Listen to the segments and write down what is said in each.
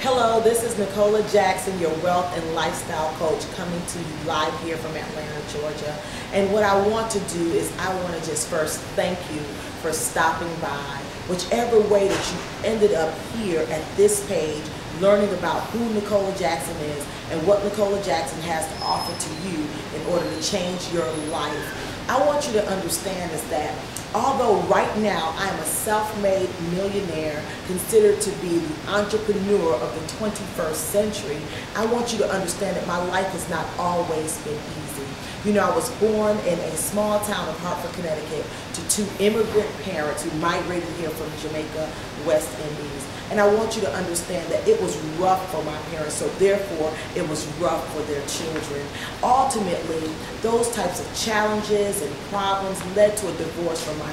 Hello, this is Nicola Jackson, your wealth and lifestyle coach, coming to you live here from Atlanta, Georgia. And what I want to do is I want to just first thank you for stopping by, whichever way that you ended up here at this page, learning about who Nicola Jackson is and what Nicola Jackson has to offer to you in order to change your life. I want you to understand is that although right now I am a self-made millionaire, considered to be the entrepreneur of the 21st century, I want you to understand that my life has not always been easy. You know, I was born in a small town of Hartford, Connecticut, to two immigrant parents who migrated here from Jamaica, West Indies. And I want you to understand that it was rough for my parents, so therefore it was rough for their children. Ultimately, those types of challenges and problems led to a divorce from my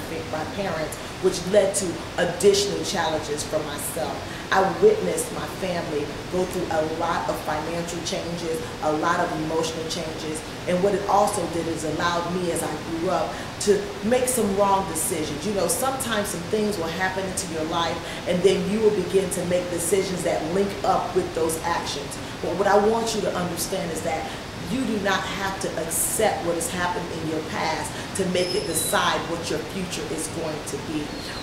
parents, which led to additional challenges for myself. I witnessed my family go through a lot of financial changes, a lot of emotional changes, and what it also did is allowed me as I grew up to make some wrong decisions. You know, sometimes some things will happen into your life and then you will begin to make decisions that link up with those actions. But what I want you to understand is that you do not have to accept what has happened in your past to make it decide what your future is going to be.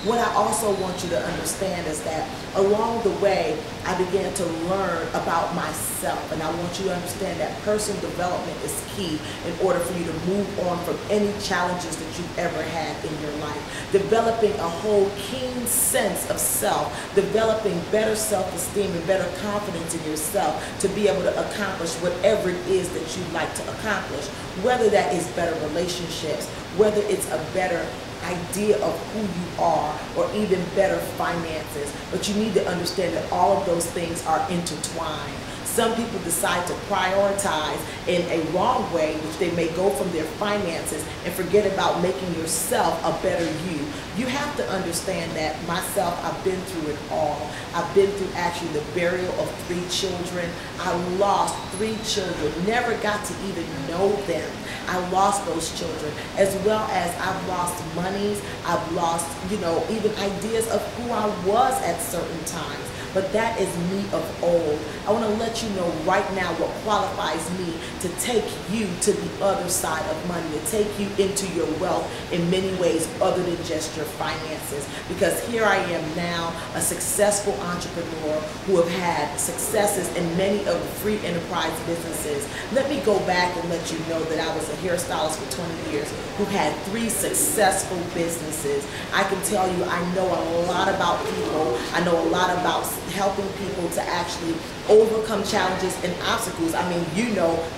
What I also want you to understand is that along the way, I began to learn about myself, and I want you to understand that personal development is key in order for you to move on from any challenges that you've ever had in your life. Developing a whole keen sense of self, developing better self-esteem and better confidence in yourself to be able to accomplish whatever it is that you'd like to accomplish, whether that is better relationships, whether it's a better idea of who you are, or even better finances. But you need to understand that all of those things are intertwined. Some people decide to prioritize in a wrong way, which they may go from their finances and forget about making yourself a better you. You have to understand that myself, I've been through it all. I've been through actually the burial of 3 children. I lost 3 children, never got to even know them. I lost those children, as well as I've lost monies. I've lost, even ideas of who I was at certain times. But that is me of old. I want to let you know right now what qualifies me to take you to the other side of money, to take you into your wealth in many ways other than just your finances. Because here I am now, a successful entrepreneur who have had successes in many of the free enterprise businesses. Let me go back and let you know that I was a hairstylist for 20 years who had 3 successful businesses. I can tell you I know a lot about people. I know a lot about helping people to actually overcome challenges and obstacles. I mean,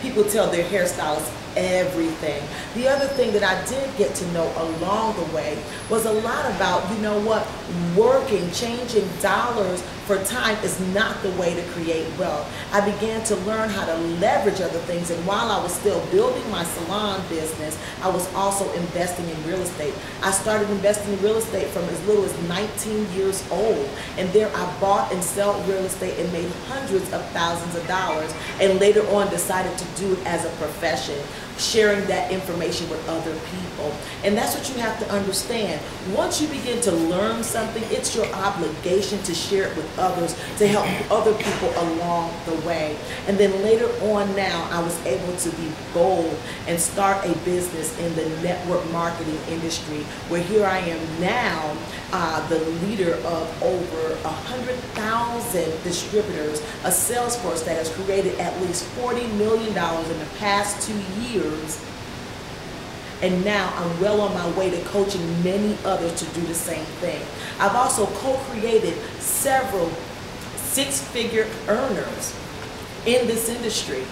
people tell their hairstylists everything. The other thing that I did get to know along the way was a lot about, working, changing dollars for time is not the way to create wealth. I began to learn how to leverage other things, and while I was still building my salon business, I was also investing in real estate. I started investing in real estate from as little as 19 years old, and there I bought and sold real estate and made hundreds of thousands of dollars, and later on decided to do it as a profession, sharing that information with other people. And that's what you have to understand. Once you begin to learn something, it's your obligation to share it with others, to help other people along the way. And then later on now, I was able to be bold and start a business in the network marketing industry, where here I am now, the leader of over 100,000 distributors, a sales force that has created at least $40 million in the past 2 years. And now I'm well on my way to coaching many others to do the same thing. I've also co-created several 6-figure earners in this industry.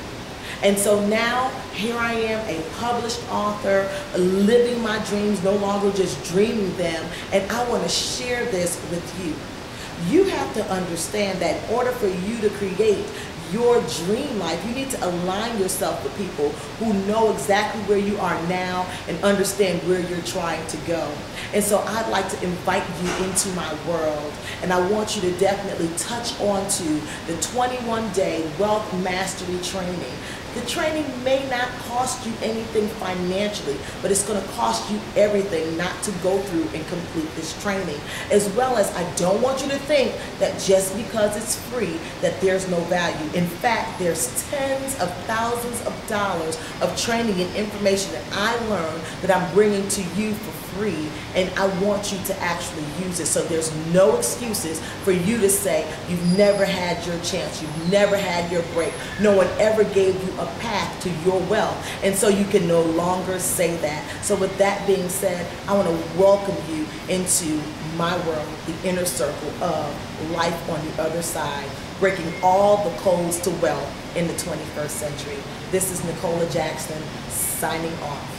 And so now, here I am, a published author, living my dreams, no longer just dreaming them, and I want to share this with you. You have to understand that in order for you to create your dream life, you need to align yourself with people who know exactly where you are now and understand where you're trying to go. And so I'd like to invite you into my world, and I want you to definitely touch on to the 21-day wealth mastery training. The training may not cost you anything financially, but it's going to cost you everything not to go through and complete this training. As well as, I don't want you to think that just because it's free that there's no value. In fact, there's tens of thousands of dollars of training and information that I learned that I'm bringing to you for free, and I want you to actually use it. So there's no excuses for you to say you've never had your chance, you've never had your break. No one ever gave you a path to your wealth, and so you can no longer say that. So with that being said, I want to welcome you into my world, the inner circle of life on the other side, breaking all the codes to wealth in the 21st century. This is Nicola Jackson signing off.